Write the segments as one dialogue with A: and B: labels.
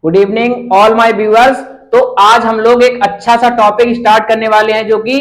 A: Good evening all my viewers. तो आज हम लोग एक अच्छा सा टॉपिक स्टार्ट करने वाले हैं जो कि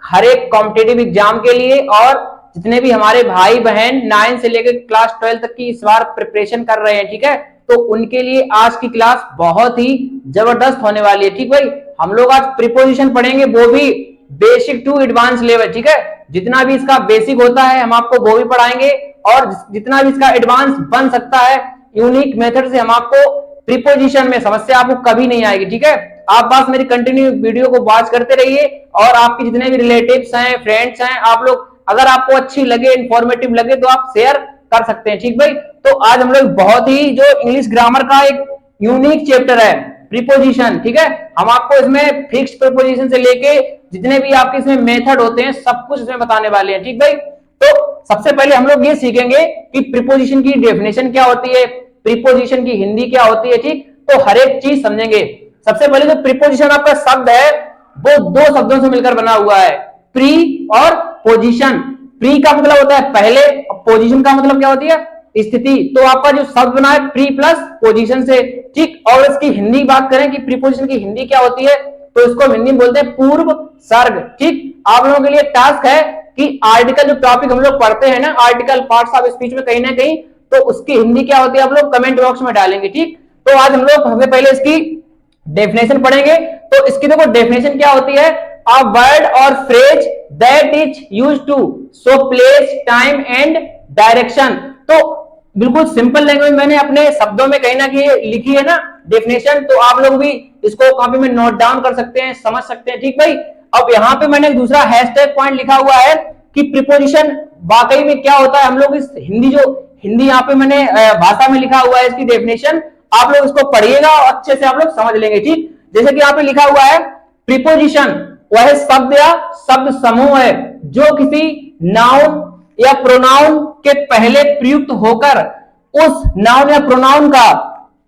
A: हर एक कॉम्पिटिटिव एग्जाम के लिए और जितने भी हमारे भाई बहन 9 से लेकर क्लास 12 तक की इस बार प्रिपरेशन कर रहे हैं, ठीक है, तो उनके लिए आज की क्लास बहुत ही जबरदस्त होने वाली है। ठीक भाई, हम लोग आज प्रीपोजिशन पढ़ेंगे, वो भी बेसिक टू एडवांस लेवल। ठीक है, जितना भी इसका बेसिक होता है हम आपको वो भी पढ़ाएंगे और जितना भी इसका एडवांस बन सकता है यूनिक मेथड से हम आपको प्रीपोजिशन में समस्या आपको कभी नहीं आएगी। ठीक है, आप बस मेरी कंटिन्यू वीडियो को वॉच करते रहिए और आपके जितने भी रिलेटिव्स हैं, फ्रेंड्स हैं, आप लोग अगर आपको अच्छी लगे, इंफॉर्मेटिव लगे तो आप शेयर कर सकते हैं। ठीक भाई, तो आज हम लोग बहुत ही जो इंग्लिश ग्रामर का एक यूनिक चैप्टर है प्रीपोजिशन। ठीक है, हम आपको इसमें फिक्स प्रीपोजिशन से लेके जितने भी आपके इसमें मेथड होते हैं सब कुछ इसमें बताने वाले हैं। ठीक भाई, तो सबसे पहले हम लोग ये सीखेंगे कि प्रीपोजिशन की डेफिनेशन क्या होती है, प्रीपोजिशन की हिंदी क्या होती है। ठीक, तो हर एक चीज समझेंगे। सबसे पहले जो प्रीपोजिशन आपका शब्द है वो दो शब्दों से मिलकर बना हुआ है, प्री और पोजीशन। प्री का मतलब होता है पहले, पोजीशन का मतलब क्या होती है, स्थिति। तो आपका जो शब्द बना है प्री प्लस पोजीशन से। ठीक, और इसकी हिंदी बात करें कि प्रीपोजिशन की हिंदी क्या होती है, तो इसको हिंदी में बोलते हैं पूर्व सर्ग। ठीक, आप लोगों के लिए टास्क है कि आर्टिकल जो टॉपिक हम लोग पढ़ते हैं ना, आर्टिकल पार्ट्स ऑफ स्पीच में कहीं ना कहीं, तो उसकी हिंदी क्या होती है आप लोग कमेंट बॉक्स में डालेंगे। ठीक, तो आज हम लोग सबसे पहले इसकी डेफिनेशन पढ़ेंगे। तो इसकी देखो डेफिनेशन क्या होती है, अ वर्ड और phrase that is used to show place, time and direction. तो बिल्कुल सिंपल लैंग्वेज मैंने अपने शब्दों में कहीं ना कहीं लिखी है ना डेफिनेशन, तो आप लोग भी इसको कॉपी में नोट डाउन कर सकते हैं, समझ सकते हैं। ठीक भाई, अब यहाँ पे मैंने एक दूसरा हैशटैग पॉइंट लिखा हुआ है कि प्रीपोजिशन वाकई में क्या होता है। हम लोग इस हिंदी यहाँ पे मैंने भाषा में लिखा हुआ है इसकी डेफिनेशन, आप लोग इसको पढ़िएगा और अच्छे से आप लोग समझ लेंगे। ठीक, जैसे कि यहाँ पे लिखा हुआ है, प्रीपोजिशन वह शब्द या शब्द समूह है जो किसी नाउन या प्रोनाउन के पहले प्रयुक्त होकर उस नाउन या प्रोनाउन का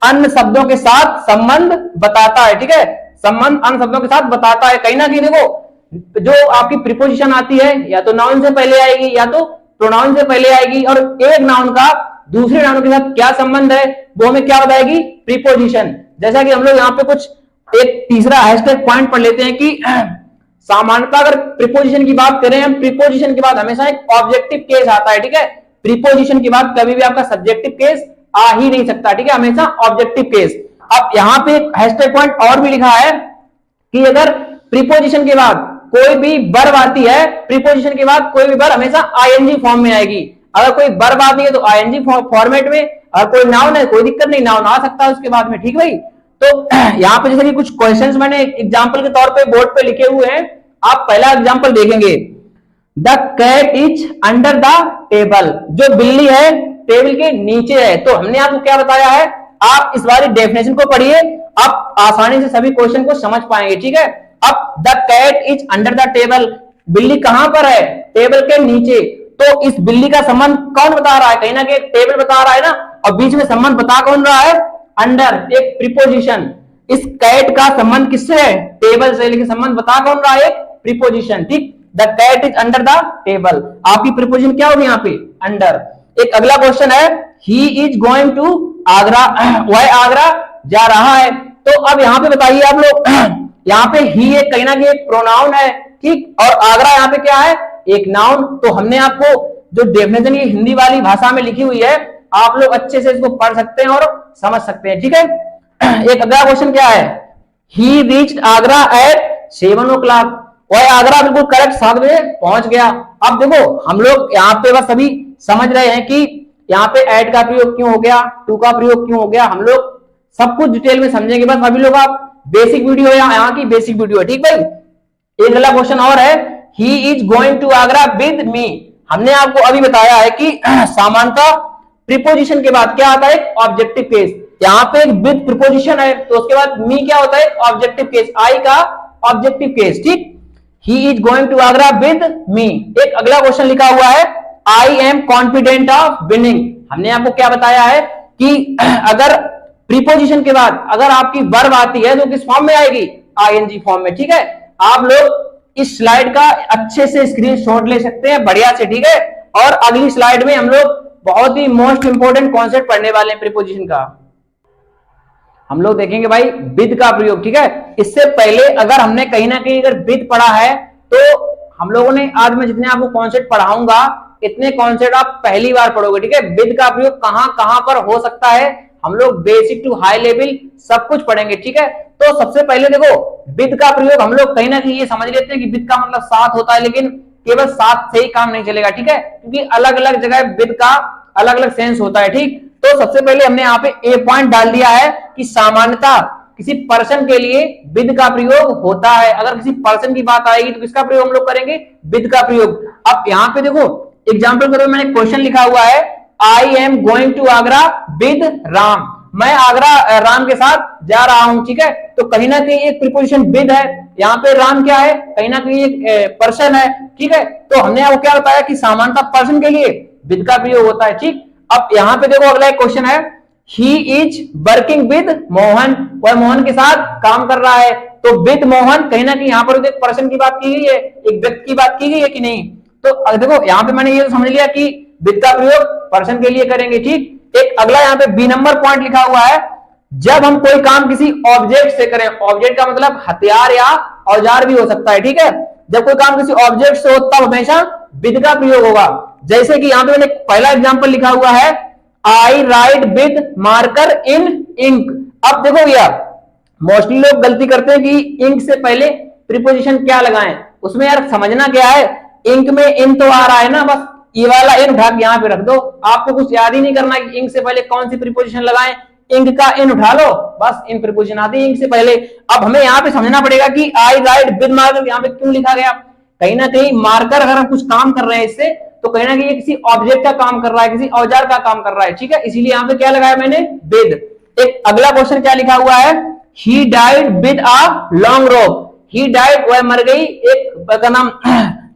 A: अन्य शब्दों के साथ संबंध बताता है। ठीक है, संबंध अन्य शब्दों के साथ बताता है। कहीं ना कहीं देखो जो आपकी प्रीपोजिशन आती है या तो नाउन से पहले आएगी या तो प्रोनाउन से पहले आएगी, और एक नाउन का दूसरे नाउन के साथ क्या संबंध है वो हमें क्या बताएगी, प्रीपोजिशन। जैसा कि हम लोग यहाँ पे कुछ एक तीसरा हैशटैग पॉइंट पढ़ लेते हैं कि सामान्यतः अगर प्रीपोजिशन की बात करें हम, प्रीपोजिशन के बाद हमेशा एक ऑब्जेक्टिव केस आता है। ठीक है, प्रीपोजिशन के बाद कभी भी आपका सब्जेक्टिव केस आ ही नहीं सकता। ठीक है, हमेशा ऑब्जेक्टिव केस। अब यहाँ पे एक हैशटैग पॉइंट और भी लिखा है कि अगर प्रीपोजिशन के बाद कोई भी वर्ब आती है, प्रीपोजिशन के बाद कोई भी वर्ब हमेशा आईएनजी फॉर्म में आएगी। अगर कोई वर्ब आती है तो आईएनजी फॉर्मेट में, अगर कोई नाउन है कोई दिक्कत नहीं, नाउन आ सकता है उसके बाद में। ठीक भाई, तो यहाँ पे जैसे कि कुछ क्वेश्चंस मैंने एग्जांपल के तौर पे बोर्ड पे लिखे हुए हैं, आप पहला एग्जांपल देखेंगे, the cat is under the table. जो बिल्ली है टेबल के नीचे है। तो हमने आपको क्या बताया है, आप इस बारी डेफिनेशन को पढ़िए, आप आसानी से सभी क्वेश्चन को समझ पाएंगे। ठीक है, अब the cat is under the table, बिल्ली कहां पर है, टेबल के नीचे। तो इस बिल्ली का संबंध कौन बता रहा है, कहीं ना कहीं टेबल बता रहा है ना, और बीच में संबंध बता कौन रहा है, अंडर, एक प्रीपोजिशन। इस कैट का संबंध किससे है, टेबल से, लेकिन संबंध बता कौन रहा है, प्रीपोजिशन। ठीक, the cat is under the table, आपकी प्रीपोजिशन क्या होगी यहाँ पे, अंडर। एक अगला क्वेश्चन है, he is going to Agra, वह आगरा जा रहा है। तो अब यहाँ पे बताइए आप लोग, यहाँ पे ही एक कहीं ना कहीं एक प्रोनाउन है। ठीक, और आगरा यहाँ पे क्या है, एक नाउन। तो हमने आपको जो डेफिनेशन ये हिंदी वाली भाषा में लिखी हुई है, आप लोग अच्छे से इसको पढ़ सकते हैं और समझ सकते हैं। ठीक है, एक अगला क्वेश्चन क्या है, ही रीच्ड आगरा एट 7 o'clock, वह आगरा बिल्कुल करेक्ट 7 बजे पहुंच गया। अब देखो हम लोग यहाँ पे बस अभी समझ रहे हैं कि यहाँ पे एट का प्रयोग क्यों हो गया, टू का प्रयोग क्यों हो गया, हम लोग सब कुछ डिटेल में समझेंगे। बस अभी लोग आप बेसिक वीडियो है, यहाँ की बेसिक वीडियो है। ठीक भाई, एक अगला क्वेश्चन और है, he is going to Agra with me. हमने आपको अभी बताया है कि सामान्यतः प्रीपोजिशन के बाद क्या आता है, ऑब्जेक्टिव केस। यहाँ पे एक विद प्रीपोजिशन है तो उसके बाद मी क्या होता है, ऑब्जेक्टिव केस, आई का ऑब्जेक्टिव केस। ठीक, he is going to Agra with me. एक अगला क्वेश्चन लिखा हुआ है, I am confident of winning. हमने आपको क्या बताया है कि अगर प्रीपोजिशन के बाद अगर आपकी वर्ब आती है तो किस फॉर्म में आएगी, आईएनजी फॉर्म में। ठीक है, आप लोग इस स्लाइड का अच्छे से स्क्रीनशॉट ले सकते हैं बढ़िया से। ठीक है, और अगली स्लाइड में हम लोग बहुत ही मोस्ट इंपोर्टेंट कॉन्सेप्ट पढ़ने वाले हैं प्रीपोजिशन का। हम लोग देखेंगे भाई विद का प्रयोग, ठीक है। इससे पहले अगर हमने कहीं ना कहीं अगर विद पढ़ा है तो हम लोगों ने, आज मैं जितने आपको कॉन्सेप्ट पढ़ाऊंगा इतने कॉन्सेप्ट आप पहली बार पढ़ोगे, ठीक है। विद का प्रयोग कहां कहां पर हो सकता है हम लोग बेसिक टू हाई लेवल सब कुछ पढ़ेंगे, ठीक है। तो सबसे पहले देखो विद का प्रयोग हम लोग कहीं ना कहीं ये समझ लेते हैं कि विद का मतलब साथ होता है, लेकिन केवल साथ से ही काम नहीं चलेगा, ठीक है, क्योंकि अलग अलग जगह विद का अलग अलग सेंस होता है, ठीक। तो सबसे पहले हमने यहाँ पे ए पॉइंट डाल दिया है कि सामान्यता किसी पर्सन के लिए विद का प्रयोग होता है। अगर किसी पर्सन की बात आएगी तो किसका प्रयोग हम लोग करेंगे, विद का प्रयोग। अब यहाँ पे देखो एग्जाम्पल के रूप में मैंने क्वेश्चन लिखा हुआ है, I am going to Agra with Ram, मैं आगरा राम के साथ जा रहा हूं, ठीक है। तो कहीं ना कहीं एक प्रीपोजिशन विद है, यहाँ पे राम क्या है, कहीं ना कहीं एक पर्सन है, ठीक है। तो हमने आपको क्या बताया कि सामान्यता पर्सन के लिए विद का प्रयोग होता है, ठीक। अब यहाँ पे देखो अगला एक क्वेश्चन है, he is working with Mohan, वह मोहन के साथ काम कर रहा है। तो विद मोहन कहीं ना कहीं यहाँ पर एक पर्सन की बात की गई है, एक व्यक्ति की बात की गई है कि नहीं। तो देखो यहाँ पे मैंने ये समझ लिया कि विद का प्रयोग पर्सन के लिए करेंगे, ठीक। एक अगला यहाँ पे बी नंबर पॉइंट लिखा हुआ है, जब हम कोई काम किसी ऑब्जेक्ट से करें, ऑब्जेक्ट का मतलब हथियार या औजार भी हो सकता है, ठीक है। जब कोई काम किसी ऑब्जेक्ट से हो तब हमेशा विद का प्रयोग होगा। जैसे कि यहाँ पे मैंने पहला एग्जांपल लिखा हुआ है, I write with marker in ink. अब देखो भैया मोस्टली लोग गलती करते हैं कि इंक से पहले प्रीपोजिशन क्या लगाएं, उसमें यार समझना क्या है, इंक में इन तो आ रहा है ना, बस ये वाला इन उठा के यहाँ पे रख दो, आपको कुछ याद ही नहीं करना कि इंक से पहले कौन सी प्रीपोजिशन लगाएं, इंक का इन उठा लो, बस इन प्रीपोजिशन आती है इंक से पहले। अब हमें यहाँ पे समझना पड़ेगा कि आई राइट विद मार्कर यहाँ पे क्यों लिखा गया, कहीं ना कहीं मार्कर अगर हम कुछ काम कर रहे हैं इससे तो कहीं ना कहीं किसी ऑब्जेक्ट का काम कर रहा है, किसी औजार का काम कर रहा है, ठीक है, इसीलिए यहाँ पे क्या लगाया मैंने विद। एक अगला क्वेश्चन क्या लिखा हुआ है, he died with a long rope, he died वह मर गई एक का नाम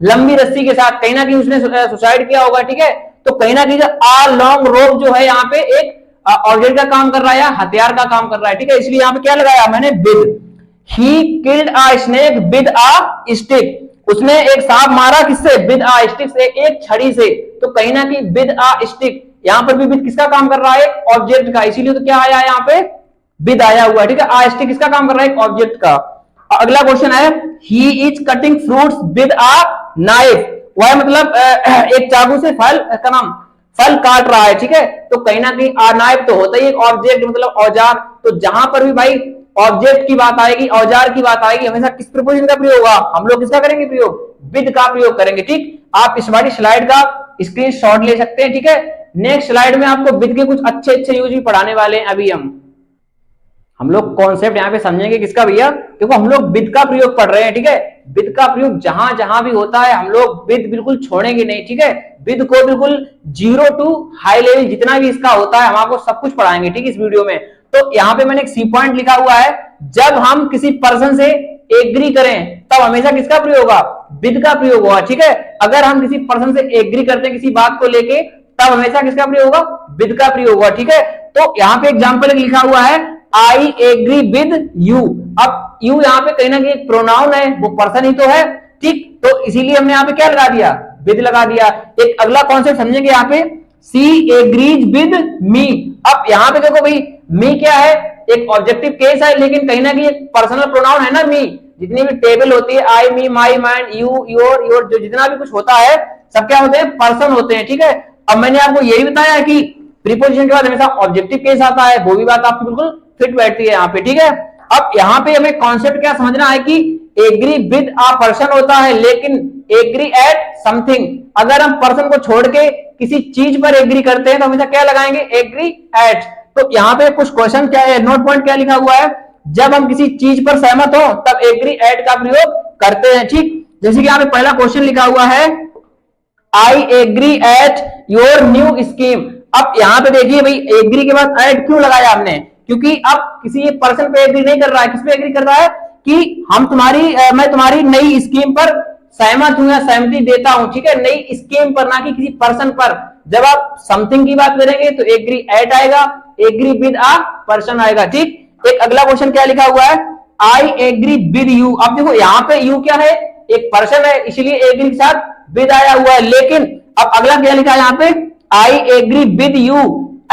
A: लंबी रस्सी के साथ, कहीं ना कहीं उसने सुसाइड किया होगा, ठीक है। तो कहीं ना कहीं आ लॉन्ग रोप जो है यहाँ पे एक ऑब्जेक्ट का काम कर रहा है या हथियार का काम कर रहा है, ठीक है, इसलिए यहाँ पे क्या लगाया मैंने with. He killed a snake with a stick, उसने एक सांप मारा किससे, विद अ स्टिक से, एक छड़ी से। तो कहीं ना कहीं विद अ स्टिक यहाँ पर भी विद किसका काम कर रहा है, ऑब्जेक्ट का, इसीलिए तो क्या आया यहाँ पे विद आया हुआ है, ठीक है। आ स्टिक किसका काम कर रहा है, ऑब्जेक्ट का। अगला क्वेश्चन है, he is cutting fruits with a knife, वह मतलब एक चाकू से फल का नाम फल काट रहा है, ठीक है। तो कहीं ना कहीं आ नाइफ तो होता ही एक ऑब्जेक्ट मतलब औजार, तो जहां पर भी भाई ऑब्जेक्ट की बात आएगी, औजार की बात आएगी, हमेशा किस प्रीपोजिशन का प्रयोग होगा, हम लोग किसका करेंगे प्रयोग, विद का प्रयोग करेंगे, ठीक। आप इस वाली स्लाइड का स्क्रीनशॉट ले सकते हैं, ठीक है। नेक्स्ट स्लाइड में आपको विद के कुछ अच्छे अच्छे यूज भी पढ़ाने वाले हैं। अभी हम लोग कॉन्सेप्ट यहाँ पे समझेंगे किसका भैया, देखो हम लोग विद का प्रयोग पढ़ रहे हैं, ठीक है। विद का प्रयोग जहां जहां भी होता है हम लोग विद बिल्कुल छोड़ेंगे नहीं, ठीक है। विद को बिल्कुल 0 टू हाई लेवल जितना भी इसका होता है हम आपको सब कुछ पढ़ाएंगे, ठीक है, इस वीडियो में। तो यहाँ पे मैंने एक सी पॉइंट लिखा हुआ है, जब हम किसी पर्सन से एग्री करें तब हमेशा किसका प्रयोग होगा, विद का प्रयोग होगा, ठीक है। अगर हम किसी पर्सन से एग्री करते हैं किसी बात को लेके तब हमेशा किसका प्रयोग होगा, विद का प्रयोग होगा, ठीक है। तो यहाँ पे एग्जाम्पल लिखा हुआ है, आई एग्री विद यू। अब यू यहाँ पे कहीं ना कहीं एक प्रोनाउन है, वो पर्सन ही तो है, ठीक। तो इसीलिए हमने यहाँ पे क्या लगा दिया, विद लगा दिया। एक अगला कॉन्सेप्ट समझेंगे यहाँ पे, सी एग्रीज विद मी। अब यहाँ पे देखो भाई मी क्या है, एक ऑब्जेक्टिव केस है, लेकिन कहीं ना कहीं एक पर्सनल प्रोनाउन है ना मी। जितनी भी टेबल होती है, I me my mine you your your, जो जितना भी कुछ होता है सब क्या होते हैं, पर्सन होते हैं, ठीक है। अब मैंने आपको यही बताया कि प्रीपोजिशन के बाद हमेशा ऑब्जेक्टिव केस आता है, वो भी बात आपकी बिल्कुल फिट बैठती है यहाँ पे, ठीक है। अब यहाँ पे हमें कॉन्सेप्ट क्या समझना है कि एग्री विद अ पर्सन होता है, लेकिन एग्री एट समथिंग, अगर हम पर्सन को छोड़ के किसी चीज पर एग्री करते हैं तो हमेशा क्या लगाएंगे, एग्री एट। तो यहाँ पे कुछ क्वेश्चन क्या है, नोट पॉइंट क्या लिखा हुआ है, जब हम किसी चीज पर सहमत हो तब एग्री एट का प्रयोग करते हैं, ठीक। जैसे कि यहाँ पे पहला क्वेश्चन लिखा हुआ है, I agree at your new scheme. अब यहाँ पे देखिए भाई एग्री के बाद एट क्यों लगाया हमने, क्योंकि अब किसी पर्सन पे एग्री नहीं कर रहा है, किस पे एग्री कर रहा है कि हम मैं तुम्हारी नई स्कीम पर सहमत हूं या सहमति देता हूं, ठीक है, नई स्कीम पर, ना कि किसी पर्सन पर। जब आप समथिंग की बात करेंगे तो एग्री एट आएगा, एग्री विद अ पर्सन आएगा, ठीक। एक अगला क्वेश्चन क्या लिखा हुआ है, आई एग्री विद यू। अब देखो यहाँ पे यू क्या है, एक पर्सन है, इसलिए एग्री के साथ विद आया हुआ है, लेकिन अब अगला क्या लिखा है यहाँ पे, I agree with you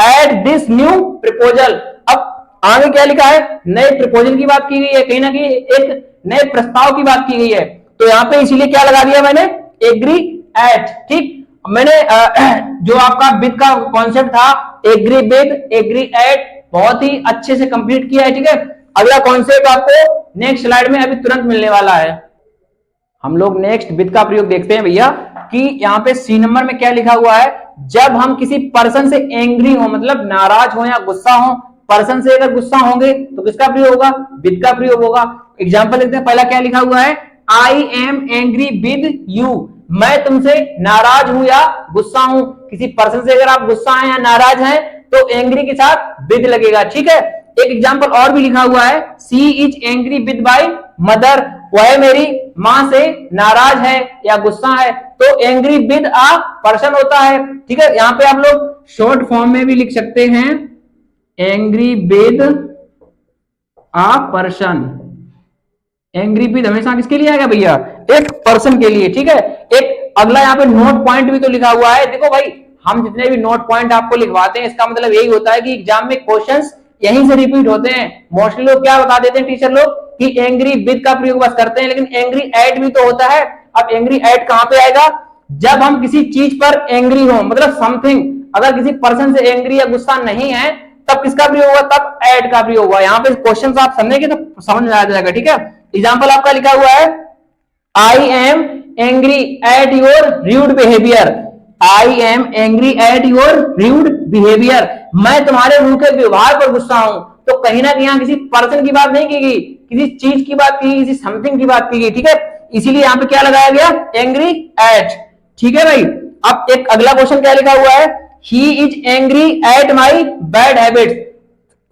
A: at this new proposal. अब आगे क्या लिखा है, नए प्रपोजल की बात की गई है, कहीं ना कहीं एक नए प्रस्ताव की बात की गई है, तो यहाँ पे इसीलिए क्या लगा दिया मैंने, एग्री एट। ठीक, मैंने जो आपका विद का कॉन्सेप्ट था, एग्री विद, एग्री एट, बहुत ही अच्छे से कंप्लीट किया है। ठीक है, अगला कॉन्सेप्ट आपको नेक्स्ट स्लाइड में अभी तुरंत मिलने वाला है। हम लोग नेक्स्ट विद का प्रयोग देखते हैं भैया, कि यहाँ पे सी नंबर में क्या लिखा हुआ है, जब हम किसी पर्सन से एंग्री हो, मतलब नाराज हो या गुस्सा हो, पर्सन से अगर गुस्सा होंगे तो किसका प्रयोग होगा, विद का प्रयोग होगा। एग्जांपल देखते हैं, पहला क्या लिखा हुआ है, I am angry with you, मैं तुमसे नाराज हूं या गुस्सा हूं। किसी पर्सन से अगर आप गुस्सा हैं या नाराज हैं तो एंग्री के साथ विद लगेगा। ठीक है, एक एग्जांपल और भी लिखा हुआ है, she is angry with by mother, वह मेरी मां से नाराज है या गुस्सा है, तो एंग्री विद आ पर्सन होता है। ठीक है, यहां पे आप लोग शॉर्ट फॉर्म में भी लिख सकते हैं, angry with uh person. Angry with हमेशा किसके लिए आएगा भैया, एक पर्सन के लिए। ठीक है, एक अगला यहाँ पे नोट पॉइंट भी तो लिखा हुआ है। देखो भाई, हम जितने भी नोट पॉइंट आपको लिखवाते हैं, इसका मतलब यही होता है कि एग्जाम में क्वेश्चंस यहीं से रिपीट होते हैं। मोस्टली लोग क्या बता देते हैं टीचर लोग, कि एंग्री विद का प्रयोग बस करते हैं, लेकिन एंग्री एट भी तो होता है। अब एंग्री एट कहां पे आएगा, जब हम किसी चीज पर एंग्री हो, मतलब समथिंग, अगर किसी पर्सन से एंग्री या गुस्सा नहीं है तब किसका प्रयोग होगा, तब एट का प्रयोग होगा। यहाँ पे क्वेश्चन आप समझेंगे तो समझ में आ जाएगा। ठीक है, एग्जाम्पल आपका लिखा हुआ है, I am angry at your rude behaviour, I am angry at your rude behaviour, मैं तुम्हारे रूखे व्यवहार पर गुस्सा हूं। तो कहीं ना कहीं यहाँ किसी पर्सन की बात नहीं की गई, किसी चीज की बात की गई, किसी समथिंग की बात की गई। ठीक है, इसीलिए यहाँ पे क्या लगाया गया, एंग्री एट। ठीक है भाई, अब एक अगला क्वेश्चन क्या लिखा हुआ है, he is angry at my bad habits,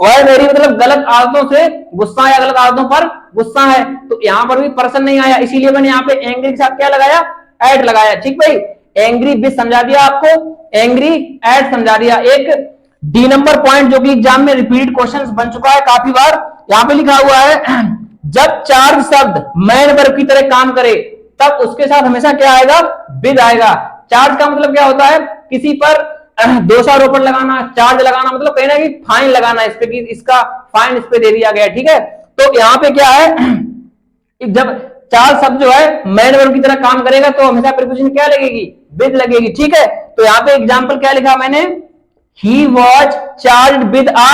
A: और मेरी मतलब गलत आदतों से गुस्सा या गलत आदतों पर गुस्सा है। तो यहां पर भी पर्सन नहीं आया, इसीलिए मैंने यहाँ पे एंग्री के साथ क्या लगाया, एट लगाया। ठीक भाई, एंग्री विद समझा दिया आपको, एंग्री एट समझा दिया। एक डी नंबर पॉइंट जो कि एग्जाम में रिपीट क्वेश्चन बन चुका है काफी बार, यहां पे लिखा हुआ है, जब चार्ज शब्द मैन वर्ब की तरह काम करे तब उसके साथ हमेशा क्या आएगा, विद आएगा। चार्ज का मतलब क्या होता है, किसी पर दोषारोपण लगाना, चार्ज लगाना, मतलब कहीं ना कहीं फाइन लगाना इस पे, कि इसका फाइन इस पे दे दिया गया। ठीक है, तो यहाँ पे क्या है, जब चार्ज शब्द जो है मैन वर्ब की तरह काम करेगा तो हमेशा प्रीपोजिशन क्या लगेगी, विद लगेगी। ठीक है, तो यहाँ पे एग्जाम्पल क्या लिखा मैंने, he was charge with a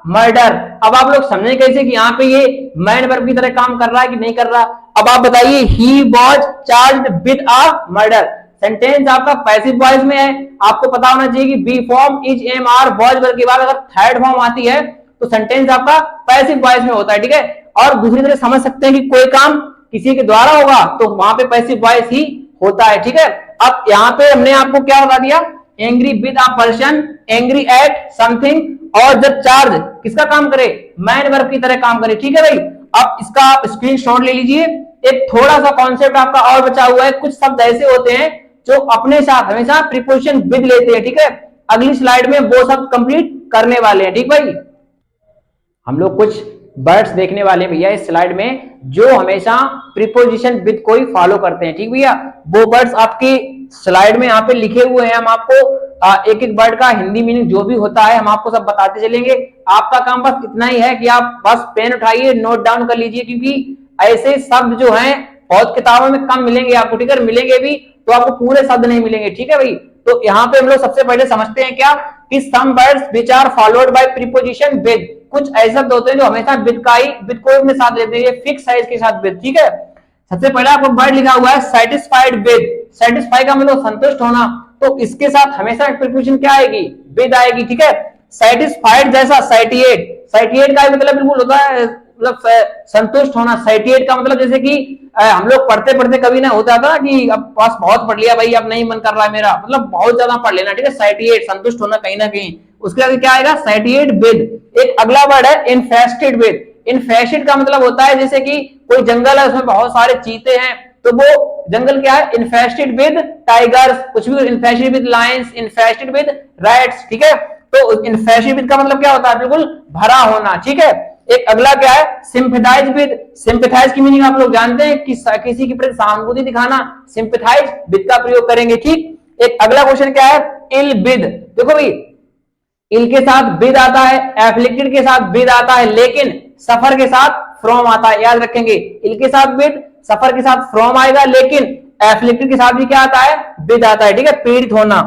A: murder. अब आप लोग समझे कैसे कि यहाँ पे ये मैन वर्ब की तरह काम कर रहा है कि नहीं कर रहा। अब आप बताइए, he was charge with a murder, sentence आपका पैसिव वॉइस में है। आपको पता होना चाहिए कि be form, is, am, are, was verb के बाद अगर थर्ड फॉर्म आती है तो सेंटेंस आपका पैसिव वॉइस में होता है। ठीक है, और दूसरी तरह समझ सकते हैं कि कोई काम किसी के द्वारा होगा तो वहां पे पैसिव वॉइस ही होता है। ठीक है, अब यहाँ पे हमने आपको क्या बता दिया, angry with a person, angry at something, और जब चार्ज किसका काम करे, मैन वर्ब की तरह काम करे। ठीक है भाई, अब इसका आप स्क्रीनशॉट ले लीजिए। एक थोड़ा सा कॉन्सेप्ट आपका और बचा हुआ है, कुछ शब्द ऐसे होते हैं जो अपने साथ हमेशा प्रीपोजिशन विद लेते हैं। ठीक है, अगली स्लाइड में वो शब्द कंप्लीट करने वाले हैं। ठीक भाई, हम लोग कुछ वर्ड्स देखने वाले हैं भैया इस स्लाइड में, जो हमेशा प्रीपोजिशन विद को ही फॉलो करते हैं। ठीक भैया, वो वर्ड्स आपकी स्लाइड में यहाँ पे लिखे हुए हैं। हम आपको एक एक वर्ड का हिंदी मीनिंग जो भी होता है हम आपको सब बताते चलेंगे। आपका काम बस इतना ही है कि आप बस पेन उठाइए, नोट डाउन कर लीजिए, क्योंकि ऐसे शब्द जो हैं बहुत किताबों में कम मिलेंगे आपको। ठीक है, मिलेंगे भी तो आपको पूरे शब्द नहीं मिलेंगे। ठीक है भाई, तो यहाँ पे हम लोग सबसे पहले समझते हैं क्या, कि some words which are followed by preposition with, कुछ ऐसे शब्द होते हैं जो हमेशा विद का ही, विद को अपने साथ लेते हैं, फिक्स है इसके साथ विद। ठीक है, सबसे पहले आपको वर्ड लिखा हुआ है सेटिस्फाइड विद, सेटिस्फाई का मतलब संतुष्ट होना, तो इसके साथ हमेशा प्रीपोजिशन क्या आएगी, विद आएगी। ठीक है, सेटिस्फाइड जैसा सैटिएट, सैटिएट का मतलब बिल्कुल होता है मतलब संतुष्ट होना। सैटिएट का मतलब जैसे कि हम लोग पढ़ते पढ़ते कभी ना होता था कि अब बस बहुत पढ़ लिया भाई, अब नहीं मन कर रहा है मेरा, मतलब बहुत ज्यादा पढ़ लेना। ठीक है, सैटिएट संतुष्ट होना कहीं ना कहीं, उसके आगे क्या आएगा, सैटिएट विद। एक अगला वर्ड है इन्फेस्टेड विद, इन्फेस्टेड का मतलब होता है जैसे कि कोई जंगल है, उसमें बहुत सारे चीते हैं, तो वो जंगल क्या है, इन्फेस्टेड विद टाइगर्स, कुछ भी, infested with Lions, infested with rats. ठीक है, तो इन्फेस्टेड विद का मतलब क्या होता है, बिल्कुल भरा होना। ठीक है, एक अगला क्या है, सिंपैथाइज विद, सिंपैथाइज की मीनिंग आप लोग जानते हैं कि किसी के प्रति सहानुभूति दिखाना, सिंपैथाइज विद का प्रयोग करेंगे। ठीक, एक अगला क्वेश्चन क्या है, इल विद। देखो भाई, इल के साथ विद आता है, एफ्लिक्टेड के साथ विद आता है, लेकिन सफर के साथ फ्रॉम आता है। याद रखेंगे, इल के साथ विद, सफर के साथ फ्रॉम आएगा, लेकिन एफ्लिक्टेड के साथ भी क्या आता है, विद आता है। ठीक है, पीड़ित होना।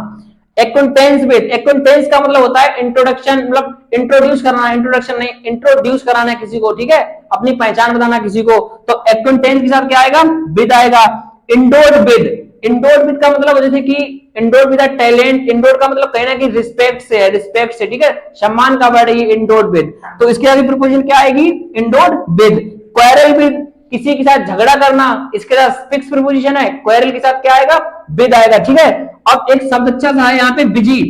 A: एक्विंटेंस विद, एक्विंटेंस का मतलब होता है इंट्रोडक्शन, मतलब इंट्रोड्यूस करना, इंट्रोडक्शन नहीं, इंट्रोड्यूस कराना किसी को। ठीक है, अपनी पहचान बताना किसी को, तो एक्विंटेंस के साथ क्या आएगा, विद आएगा। इंडोर्ड विद, इंडोर्ड विद का मतलब जैसे कि इंडोर्ड विद टैलेंट, इंडोर्ड का मतलब कहना है कि रिस्पेक्ट से है, रिस्पेक्ट से। ठीक है, सम्मान का वर्ड है ये इंडोर्ड विद। तो इसके आगे प्रीपोजिशन क्या आएगी, इंडोर्ड विद। क्वेरल विद, किसी के साथ झगड़ा करना, इसके साथ फिक्स प्रीपोजिशन है, क्वेरल के साथ क्या आएगा, विद आएगा। ठीक है, अब एक शब्द अच्छा सा है यहाँ पे बिजी,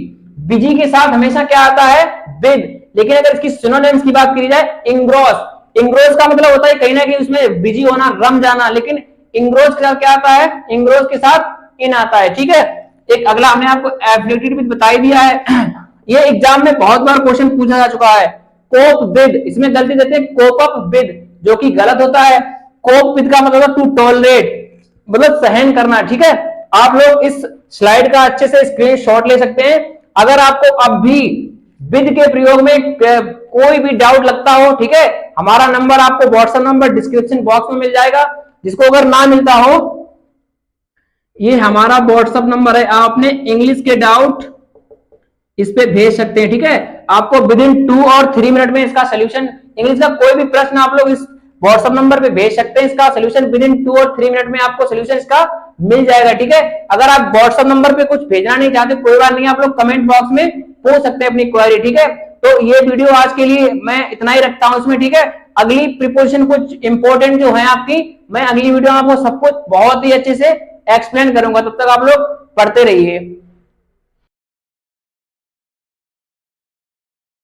A: बिजी के साथ हमेशा क्या आता है, विद। लेकिन अगर इसकी सिनोनिम्स की बात करी जाए, इंग्रोस, इंग्रोस का मतलब होता है कहीं ना कहीं उसमें बिजी होना, रम जाना, लेकिन इंग्रोस के साथ क्या आता है, इंग्रोस के साथ इन आता है। ठीक है, एक अगला हमने आपको एफिलिएटेड विद बता ही दिया है। ये एग्जाम में बहुत बार क्वेश्चन पूछा जा चुका है। कोप विद, इसमें गलती देते हैं कोप अप विद, जो कि गलत होता है। कोप विद का मतलब टू टॉलरेट, मतलब सहन करना। ठीक है, आप लोग इस स्लाइड का अच्छे से स्क्रीनशॉट ले सकते हैं। अगर आपको अब भी विद के प्रयोग में कोई भी डाउट लगता हो, ठीक है, हमारा नंबर आपको व्हाट्सएप नंबर डिस्क्रिप्शन बॉक्स में मिल जाएगा। जिसको अगर ना मिलता हो, ये हमारा व्हाट्सएप नंबर है, आपने इंग्लिश के डाउट इस पे भेज सकते हैं। ठीक है, आपको विद इन 2 और 3 मिनट में इसका सोल्यूशन, इंग्लिश का कोई भी प्रश्न आप लोग इस व्हाट्सएप नंबर पे भेज सकते हैं। इसका सोल्यूशन विद इन 2 और 3 मिनट में आपको सोल्यूशन इसका मिल जाएगा। ठीक है, अगर आप व्हाट्सएप नंबर पे कुछ भेजना नहीं चाहते, कोई बात नहीं, आप लोग कमेंट बॉक्स में पूछ सकते हैं अपनी क्वेरी। ठीक है, तो ये वीडियो आज के लिए मैं इतना ही रखता हूं इसमें। ठीक है, अगली प्रिपोजिशन कुछ इंपॉर्टेंट जो है आपकी, मैं अगली वीडियो में आपको सब कुछ बहुत ही अच्छे से एक्सप्लेन करूंगा। तब तक आप लोग पढ़ते रहिए।